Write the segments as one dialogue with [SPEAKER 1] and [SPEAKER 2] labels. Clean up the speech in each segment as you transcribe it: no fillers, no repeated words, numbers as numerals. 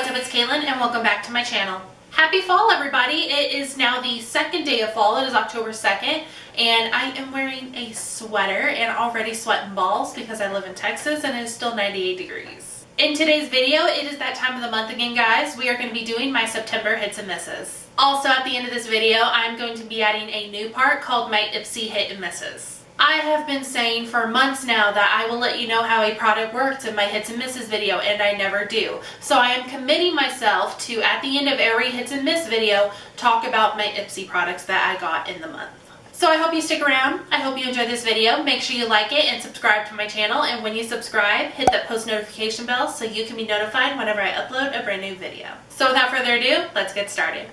[SPEAKER 1] What's up, it's Caitlin and welcome back to my channel. Happy fall, everybody. It is now the second day of fall. It is October 2nd and I am wearing a sweater and already sweating balls because I live in Texas and it is still 98 degrees. In today's video, it is that time of the month again, guys. We are going to be doing my September hits and misses. Also, at the end of this video, I'm going to be adding a new part called my Ipsy hit and misses. I have been saying for months now that I will let you know how a product works in my hits and misses video, and I never do. So I am committing myself to, at the end of every hits and miss video, talk about my Ipsy products that I got in the month. So I hope you stick around. I hope you enjoy this video. Make sure you like it and subscribe to my channel. And when you subscribe, hit that post notification bell so you can be notified whenever I upload a brand new video. So without further ado, let's get started.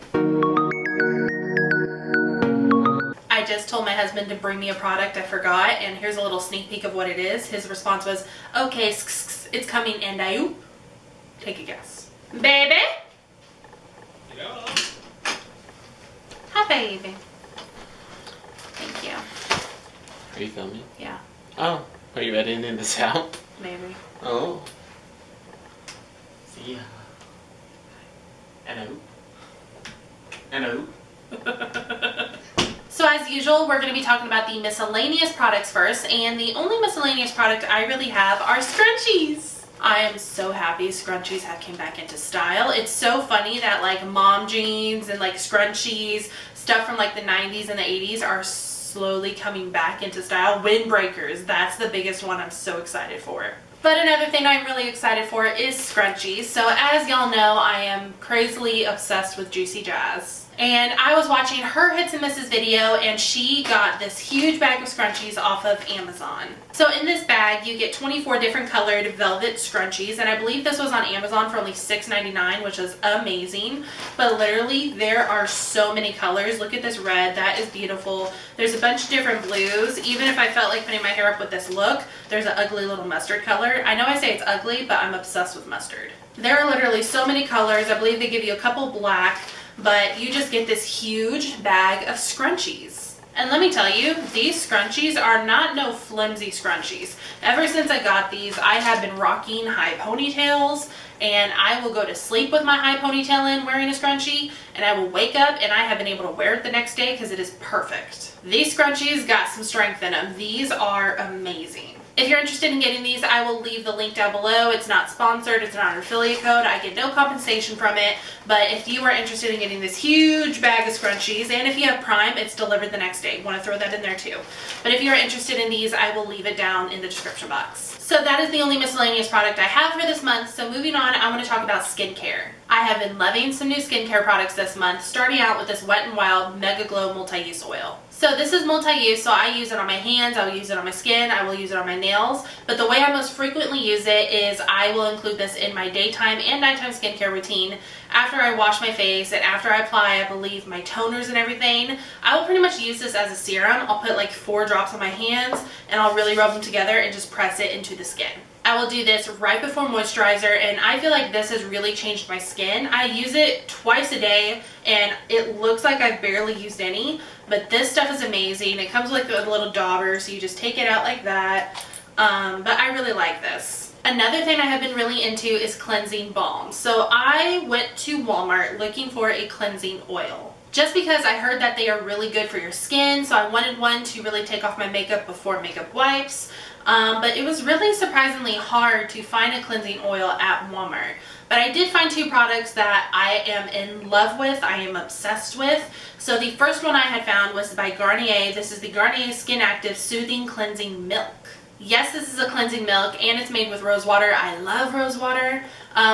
[SPEAKER 1] I just told my husband to bring me a product I forgot, and here's a little sneak peek of what it is. His response was, okay, it's coming, and I take a guess. Baby?
[SPEAKER 2] Yeah.
[SPEAKER 1] Hi, baby. Thank you.
[SPEAKER 2] Are you filming?
[SPEAKER 1] Yeah.
[SPEAKER 2] Oh, are you editing this out?
[SPEAKER 1] Maybe.
[SPEAKER 2] Oh. See ya. Hello. Hello.
[SPEAKER 1] So as usual, we're going to be talking about the miscellaneous products first, and the only miscellaneous product I really have are scrunchies. I am so happy scrunchies have came back into style. It's so funny that like mom jeans and like scrunchies, stuff from like the 90s and the 80s are slowly coming back into style. Windbreakers, that's the biggest one I'm so excited for. But another thing I'm really excited for is scrunchies. So as y'all know, I am crazily obsessed with Juicy Jazz. And I was watching her hits and misses video and she got this huge bag of scrunchies off of Amazon. So in this bag you get 24 different colored velvet scrunchies, and I believe this was on Amazon for only $6.99, which is amazing. But literally there are so many colors. Look at this red, that is beautiful. There's a bunch of different blues. Even if I felt like putting my hair up with this look, there's an ugly little mustard color. I know I say it's ugly, but I'm obsessed with mustard. There are literally so many colors. I believe they give you a couple black, but you just get this huge bag of scrunchies. And let me tell you, these scrunchies are not no flimsy scrunchies. Ever since I got these, I have been rocking high ponytails, and I will go to sleep with my high ponytail in wearing a scrunchie, and I will wake up and I have been able to wear it the next day because it is perfect. These scrunchies got some strength in them. These are amazing. If you're interested in getting these, I will leave the link down below. It's not sponsored, it's not an affiliate code. I get no compensation from it. But if you are interested in getting this huge bag of scrunchies, and if you have Prime, it's delivered the next day. Want to throw that in there too. But if you're interested in these, I will leave it down in the description box. So that is the only miscellaneous product I have for this month. So moving on, I want to talk about skincare. I have been loving some new skincare products this month, starting out with this Wet n Wild Megaglow multi-use oil. So this is multi-use, so I use it on my hands, I will use it on my skin, I will use it on my nails. But the way I most frequently use it is I will include this in my daytime and nighttime skincare routine. After I wash my face and after I apply, I believe, my toners and everything, I will pretty much use this as a serum. I'll put like 4 drops on my hands and I'll really rub them together and just press it into the skin. I will do this right before moisturizer, and I feel like this has really changed my skin. I use it twice a day and it looks like I've barely used any, but this stuff is amazing. It comes with like a little dauber, so you just take it out like that. But I really like this. Another thing I have been really into is cleansing balms. So I went to Walmart looking for a cleansing oil, just because I heard that they are really good for your skin. So I wanted one to really take off my makeup before makeup wipes. But it was really surprisingly hard to find a cleansing oil at Walmart. But I did find 2 products that I am in love with, I am obsessed with. So the first one I had found was by Garnier. This is the Garnier SkinActive Soothing Cleansing Milk. Yes, this is a cleansing milk and it's made with rose water. I love rose water.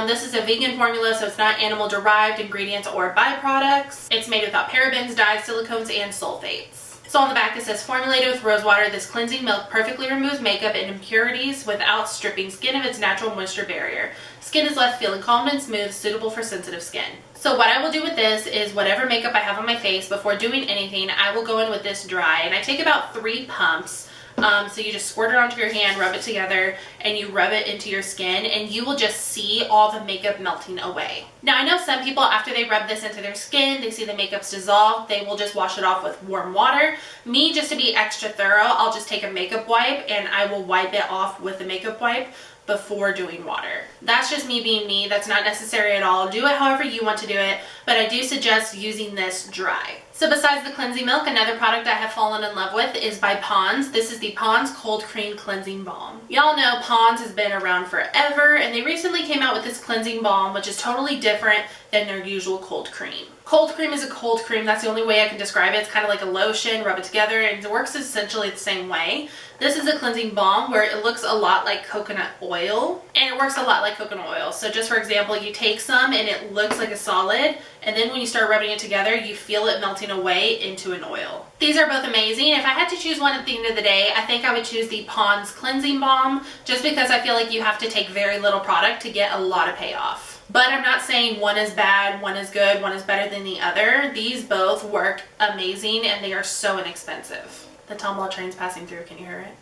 [SPEAKER 1] This is a vegan formula, so it's not animal derived ingredients or byproducts. It's made without parabens, dyes, silicones, and sulfates. So on the back it says, formulated with rose water, this cleansing milk perfectly removes makeup and impurities without stripping skin of its natural moisture barrier. Skin is left feeling calm and smooth, suitable for sensitive skin. So what I will do with this is whatever makeup I have on my face, before doing anything, I will go in with this dry. And I take about 3 pumps. So you just squirt it onto your hand, rub it together, and you rub it into your skin, and you will just see all the makeup melting away. Now I know some people, after they rub this into their skin, they see the makeup's dissolved, they will just wash it off with warm water. Me, just to be extra thorough, I'll just take a makeup wipe and I will wipe it off with the makeup wipe. before doing water. That's just me being me. That's not necessary at all. Do it however you want to do it, but I do suggest using this dry. So besides the cleansing milk, another product I have fallen in love with is by Pond's. This is the Pond's Cold Cream Cleansing Balm. Y'all know Pond's has been around forever, and they recently came out with this cleansing balm, which is totally different than their usual cold cream. Cold cream is a cold cream. That's the only way I can describe it. It's kind of like a lotion, rub it together, and it works essentially the same way. This is a cleansing balm where it looks a lot like coconut oil, and it works a lot like coconut oil. So just for example, you take some and it looks like a solid, and then when you start rubbing it together, you feel it melting away into an oil. These are both amazing. If I had to choose one at the end of the day, I think I would choose the Pond's Cleansing Balm, just because I feel like you have to take very little product to get a lot of payoff. But I'm not saying one is bad, one is good, one is better than the other. These both work amazing, and they are so inexpensive. The Tomball train's passing through. Can you hear it?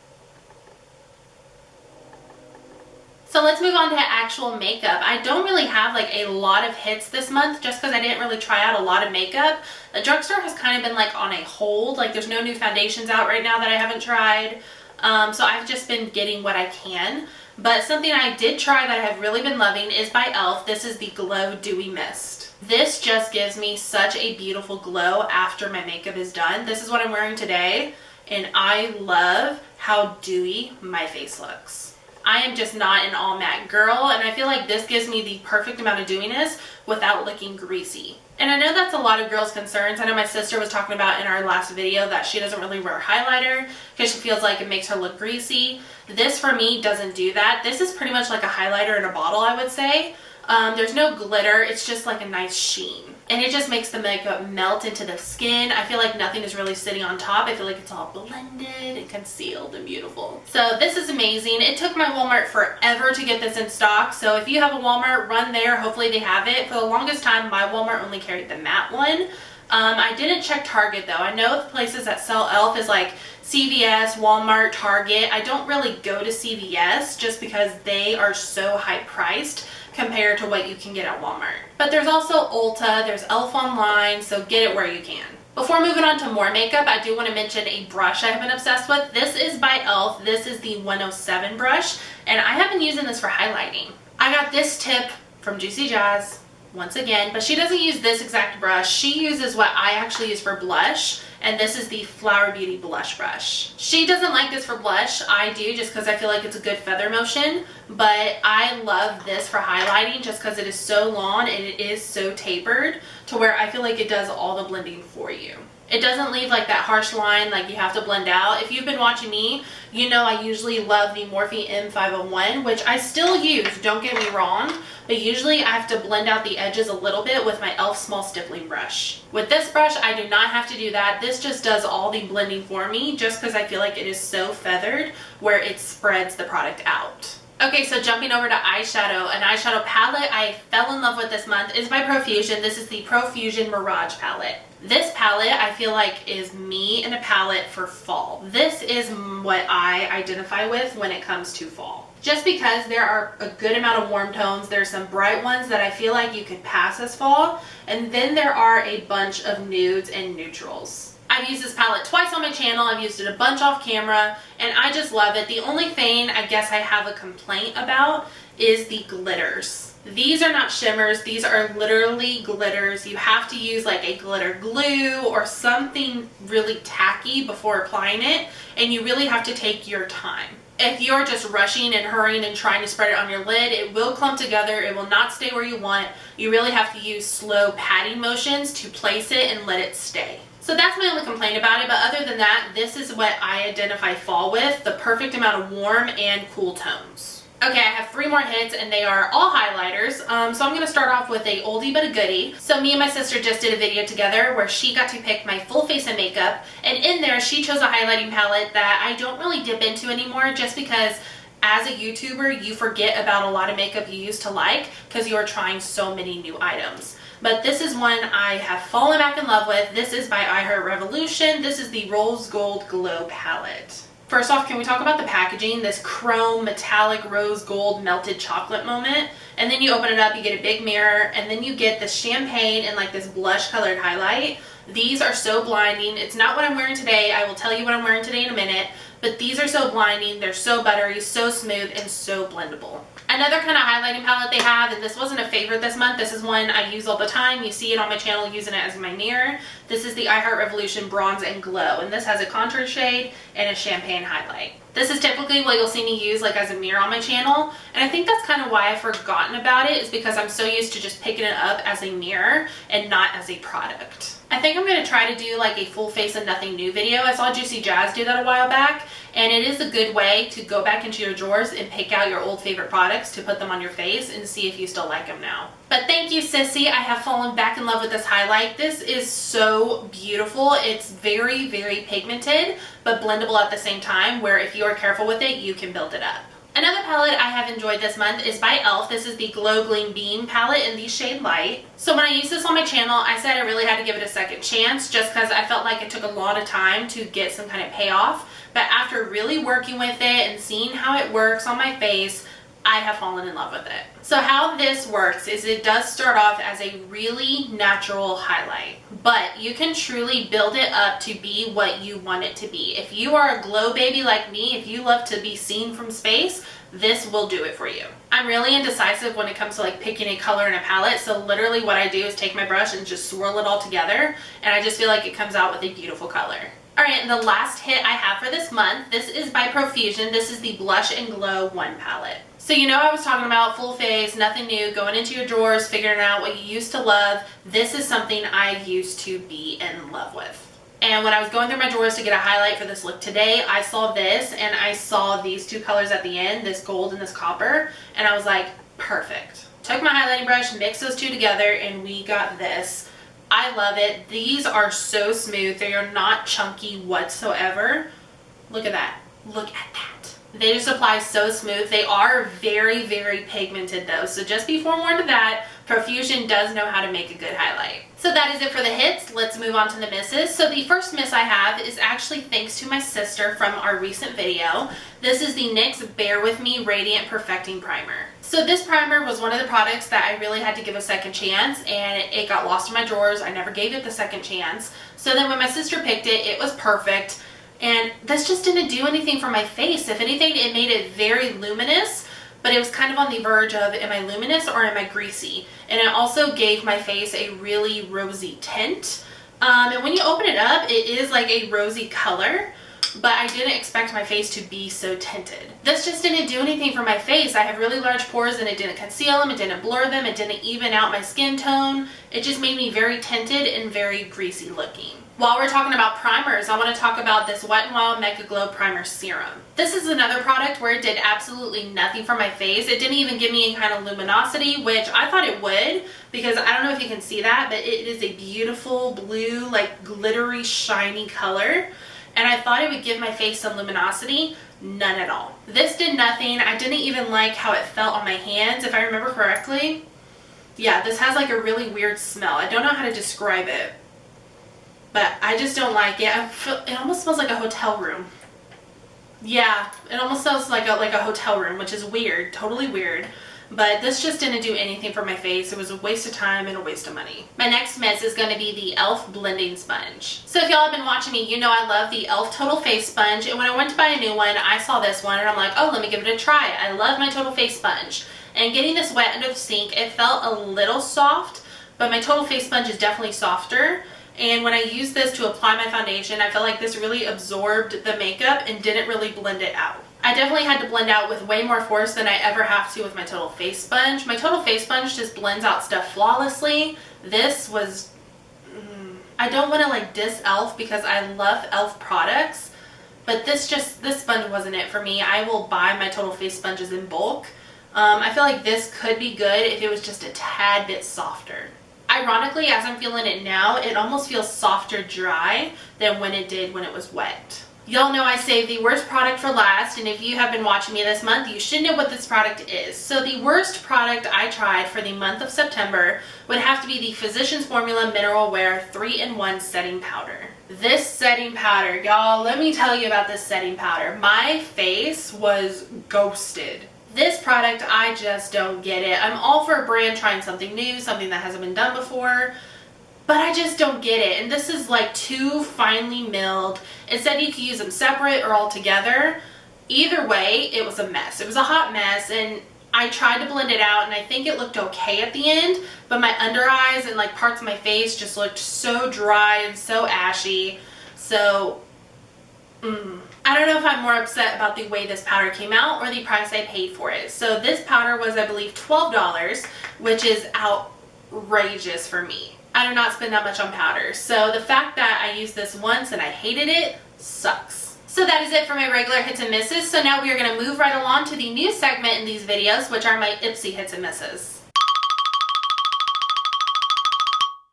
[SPEAKER 1] So let's move on to actual makeup. I don't really have like a lot of hits this month just because I didn't really try out a lot of makeup. The drugstore has kind of been like on a hold. Like there's no new foundations out right now that I haven't tried. So I've just been getting what I can. But something I did try that I have really been loving is by e.l.f. This is the Glow Dewy Mist. This just gives me such a beautiful glow after my makeup is done. This is what I'm wearing today, and I love how dewy my face looks. I am just not an all matte girl, and I feel like this gives me the perfect amount of dewiness without looking greasy. And I know that's a lot of girls' concerns. I know my sister was talking about in our last video that she doesn't really wear highlighter because she feels like it makes her look greasy. This for me doesn't do that. This is pretty much like a highlighter in a bottle, I would say. There's no glitter, it's just like a nice sheen. And it just makes the makeup melt into the skin. I feel like nothing is really sitting on top. I feel like it's all blended and concealed and beautiful. So this is amazing. It took my Walmart forever to get this in stock. So if you have a Walmart, run there. Hopefully they have it. For the longest time, my Walmart only carried the matte one. I didn't check Target though. I know the places that sell e.l.f. is like CVS, Walmart, Target. I don't really go to CVS just because they are so high priced compared to what you can get at Walmart. But there's also Ulta, there's e.l.f. online, so get it where you can. Before moving on to more makeup, I do want to mention a brush I have been obsessed with. This is by e.l.f. This is the 107 brush, and I have been using this for highlighting. I got this tip from Juicy Jazz once again, but she doesn't use this exact brush. She uses what I actually use for blush, and this is the Flower Beauty blush brush. She doesn't like this for blush. I do, just because I feel like it's a good feather motion, but I love this for highlighting just because it is so long and it is so tapered to where I feel like it does all the blending for you. It doesn't leave like that harsh line like you have to blend out. If you've been watching me, you know I usually love the Morphe M501, which I still use, don't get me wrong, but usually I have to blend out the edges a little bit with my e.l.f. small stippling brush. With this brush, I do not have to do that. This just does all the blending for me just because I feel like it is so feathered where it spreads the product out. Okay, so jumping over to eyeshadow, an eyeshadow palette I fell in love with this month is by Profusion. This is the Profusion Mirage palette. This palette I feel like is me in a palette for fall. This is what I identify with when it comes to fall. Just because there are a good amount of warm tones, there's some bright ones that I feel like you could pass as fall, and then there are a bunch of nudes and neutrals. I've used this palette twice on my channel. I've used it a bunch off camera, and I just love it. The only thing I guess I have a complaint about is the glitters. These are not shimmers. These are literally glitters. You have to use like a glitter glue or something really tacky before applying it, and you really have to take your time. If you're just rushing and hurrying and trying to spread it on your lid, it will clump together. It will not stay where you want. You really have to use slow patting motions to place it and let it stay. So that's my only complaint about it, but other than that, this is what I identify fall with, the perfect amount of warm and cool tones. Okay, I have 3 more hits, and they are all highlighters. So I'm going to start off with a oldie but a goodie. So me and my sister just did a video together where she got to pick my full face of makeup, and in there she chose a highlighting palette that I don't really dip into anymore just because as a YouTuber you forget about a lot of makeup you used to like because you are trying so many new items. But this is one I have fallen back in love with. This is by HaruHaru. This is the Rose Gold Glow palette. First off, can we talk about the packaging? This chrome metallic rose gold melted chocolate moment. And then you open it up, you get a big mirror, and then you get the champagne and like this blush colored highlight. These are so blinding. It's not what I'm wearing today. I will tell you what I'm wearing today in a minute. but these are so blinding. They're so buttery, so smooth, and so blendable. Another kind of highlighting palette they have, and this wasn't a favorite this month. This is one I use all the time. You see it on my channel using it as my mirror. This is the I Heart Revolution Bronze and Glow, and this has a contour shade and a champagne highlight. This is typically what you'll see me use like as a mirror on my channel, and I think that's kind of why I've forgotten about it, is because I'm so used to just picking it up as a mirror and not as a product. I think I'm going to try to do like a full face and nothing new video. I saw Juicy Jazz do that a while back, and it is a good way to go back into your drawers and pick out your old favorite products to put them on your face and see if you still like them now. But thank you, Sissy. I have fallen back in love with this highlight. This is so beautiful. It's very, very pigmented, but blendable at the same time, where if you are careful with it, you can build it up. Another palette I have enjoyed this month is by e.l.f. This is the Glow Gleam Beam palette in the shade Light. So when I used this on my channel, I said I really had to give it a second chance just because I felt like it took a lot of time to get some kind of payoff. But after really working with it and seeing how it works on my face, I have fallen in love with it. So how this works is it does start off as a really natural highlight, but you can truly build it up to be what you want it to be. If you are a glow baby like me, if you love to be seen from space, this will do it for you. I'm really indecisive when it comes to like picking a color in a palette, so literally what I do is take my brush and just swirl it all together, and I just feel like it comes out with a beautiful color. Alright, and the last hit I have for this month, this is by Profusion. This is the Blush and Glow 1 palette. So you know I was talking about full face, nothing new, going into your drawers, figuring out what you used to love. This is something I used to be in love with. And when I was going through my drawers to get a highlight for this look today, I saw this and I saw these two colors at the end, this gold and this copper, and I was like, perfect. Took my highlighting brush, mixed those two together, and we got this. I love it. These are so smooth. They are not chunky whatsoever. Look at that. Look at that. They just apply so smooth. They are very, very pigmented though. So just be forewarned of that. Profusion does know how to make a good highlight. So that is it for the hits. Let's move on to the misses. So the first miss I have is actually thanks to my sister from our recent video. This is the NYX Bear With Me Radiant Perfecting Primer. So this primer was one of the products that I really had to give a second chance, and it got lost in my drawers. I never gave it the second chance. So then when my sister picked it, it was perfect. And this just didn't do anything for my face. If anything, it made it very luminous, but it was kind of on the verge of, am I luminous or am I greasy? And it also gave my face a really rosy tint. And when you open it up, it is like a rosy color, but I didn't expect my face to be so tinted. This just didn't do anything for my face. I have really large pores and it didn't conceal them, it didn't blur them, it didn't even out my skin tone. It just made me very tinted and very greasy looking. While we're talking about primers, I want to talk about this Wet n Wild Megaglow Primer Serum. This is another product where it did absolutely nothing for my face. It didn't even give me any kind of luminosity, which I thought it would, because I don't know if you can see that, but it is a beautiful blue, like glittery, shiny color. And I thought it would give my face some luminosity. None at all. This did nothing. I didn't even like how it felt on my hands, if I remember correctly. Yeah, this has like a really weird smell. I don't know how to describe it, but I just don't like it. It almost smells like a hotel room. Yeah, it almost smells like a hotel room, which is weird, totally weird. But this just didn't do anything for my face. It was a waste of time and a waste of money. My next miss is going to be the e.l.f. Blending Sponge. So if y'all have been watching me, you know I love the e.l.f. Total Face Sponge. And when I went to buy a new one, I saw this one and I'm like, oh, let me give it a try. I love my Total Face Sponge. And getting this wet under the sink, it felt a little soft, but my Total Face Sponge is definitely softer. And when I used this to apply my foundation, I felt like this really absorbed the makeup and didn't really blend it out. I definitely had to blend out with way more force than I ever have to with my Total Face Sponge. My Total Face Sponge just blends out stuff flawlessly. This was, I don't want to like diss e.l.f. because I love e.l.f. products, but this sponge wasn't it for me. I will buy my Total Face Sponges in bulk. I feel like this could be good if it was just a tad bit softer. Ironically, as I'm feeling it now, it almost feels softer dry than when it did when it was wet. Y'all know I saved the worst product for last, and if you have been watching me this month, you should know what this product is. So the worst product I tried for the month of September would have to be the Physicians Formula Mineral Wear 3-in-1 Setting Powder. This setting powder, y'all, let me tell you about this setting powder. My face was ghosted. This product, I just don't get it. I'm all for a brand trying something new, something that hasn't been done before, but I just don't get it. And this is like too finely milled. It said you could use them separate or all together. Either way, it was a mess. It was a hot mess, and I tried to blend it out and I think it looked okay at the end, but my under eyes and like parts of my face just looked so dry and so ashy. So, I don't know if I'm more upset about the way this powder came out or the price I paid for it. So this powder was, I believe, $12, which is outrageous for me. I do not spend that much on powder. So the fact that I used this once and I hated it sucks. So that is it for my regular hits and misses. So now we are going to move right along to the new segment in these videos, which are my Ipsy hits and misses.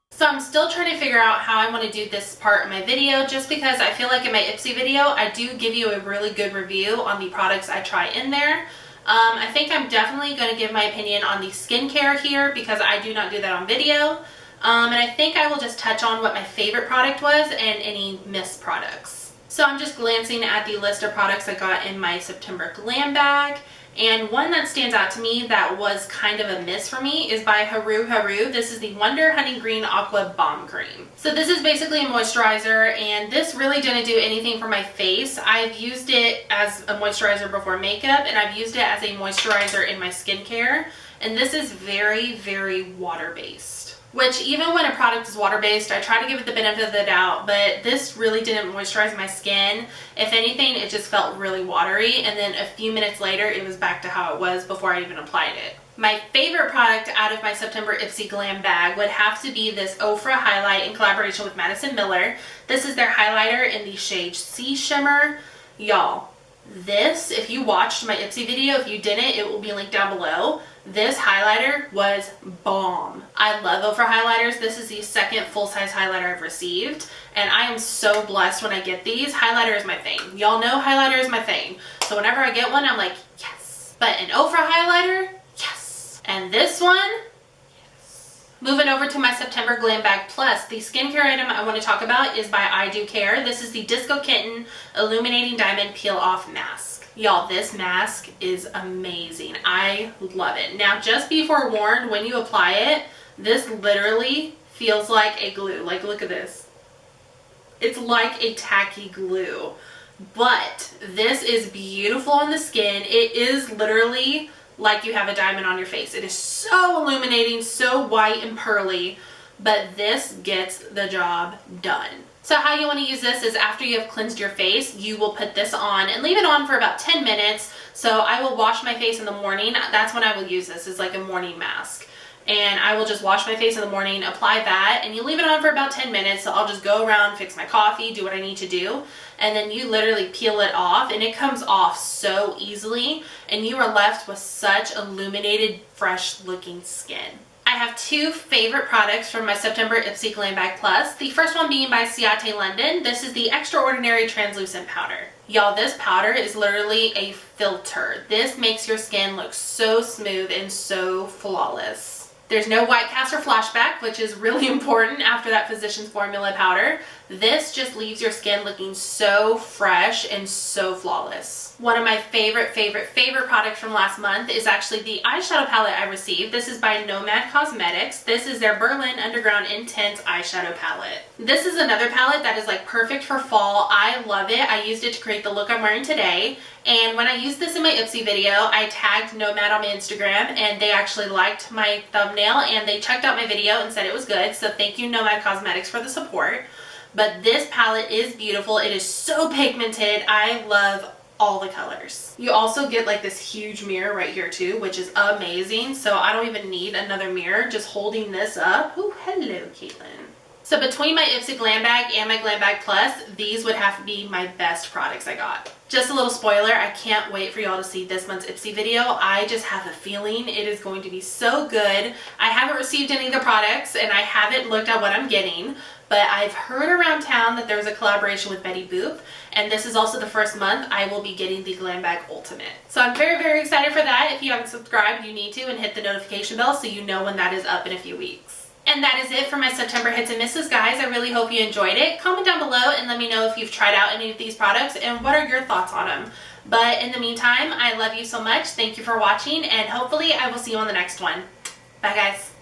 [SPEAKER 1] So I'm still trying to figure out how I want to do this part of my video, just because I feel like in my Ipsy video, I do give you a really good review on the products I try in there. I think I'm definitely going to give my opinion on the skincare here because I do not do that on video. And I think I will just touch on what my favorite product was and any missed products. So I'm just glancing at the list of products I got in my September glam bag, and one that stands out to me that was kind of a miss for me is by HaruHaru. This is the Wonder Honey Green Aqua Balm Cream. So this is basically a moisturizer, and this really didn't do anything for my face. I've used it as a moisturizer before makeup, and I've used it as a moisturizer in my skincare, and this is very, very water-based. Which, even when a product is water-based, I try to give it the benefit of the doubt, but this really didn't moisturize my skin. If anything, it just felt really watery, and then a few minutes later, it was back to how it was before I even applied it. My favorite product out of my September Ipsy Glam bag would have to be this Ofra highlight in collaboration with Madison. This is their highlighter in the shade Sea Shimmer. Y'all, this, if you watched my Ipsy video, if you didn't, it will be linked down below. This highlighter was bomb. I love Ofra highlighters. This is the second full-size highlighter I've received, and I am so blessed when I get these. Highlighter is my thing. Y'all know highlighter is my thing. So whenever I get one, I'm like, yes. But an Ofra highlighter, yes. And this one, yes. Moving over to my September Glam Bag Plus, the skincare item I want to talk about is by I Do Care. This is the Kitten Illuminating Diamond Peel Off Mask. Y'all, this mask is amazing. I love it. Now, just be forewarned, when you apply it, this literally feels like a glue. Like, look at this. It's like a tacky glue. But this is beautiful on the skin. It is literally like you have a diamond on your face. It is so illuminating, so white and pearly, but this gets the job done. So how you want to use this is after you have cleansed your face, you will put this on and leave it on for about 10 minutes. So I will wash my face in the morning. That's when I will use this. It's like a morning mask. And I will just wash my face in the morning, apply that, and you leave it on for about 10 minutes. So I'll just go around, fix my coffee, do what I need to do. And then you literally peel it off, and it comes off so easily. And you are left with such illuminated, fresh looking skin. I have two favorite products from my September Ipsy Glam Bag Plus. The first one being by Ciate London. This is the Extraordinary Translucent Powder. Y'all, this powder is literally a filter. This makes your skin look so smooth and so flawless. There's no white cast or flashback, which is really important after that Physicians Formula powder. This just leaves your skin looking so fresh and so flawless. One of my favorite products from last month is actually the eyeshadow palette I received. This is by Nomad Cosmetics. This is their Berlin Underground Intense eyeshadow palette. This is another palette that is like perfect for fall. I love it. I used it to create the look I'm wearing today. And when I used this in my Ipsy video, I tagged Nomad on my Instagram, and they actually liked my thumbnail and they checked out my video and said it was good. So thank you, Nomad Cosmetics, for the support. But this palette is beautiful. It is so pigmented. I love all the colors. You also get like this huge mirror right here too, which is amazing. So I don't even need another mirror, just holding this up. Oh, hello, Caitlin. So between my Ipsy Glam Bag and my Glam Bag Plus, these would have to be my best products I got. Just a little spoiler, I can't wait for y'all to see this month's Ipsy video. I just have a feeling it is going to be so good. I haven't received any of the products and I haven't looked at what I'm getting, but I've heard around town that there's a collaboration with Betty Boop, and this is also the first month I will be getting the Glam Bag Ultimate. So I'm very excited for that. If you haven't subscribed, you need to, and hit the notification bell so you know when that is up in a few weeks. And that is it for my September hits and misses, guys. I really hope you enjoyed it. Comment down below and let me know if you've tried out any of these products and what are your thoughts on them. But in the meantime, I love you so much. Thank you for watching, and hopefully I will see you on the next one. Bye, guys.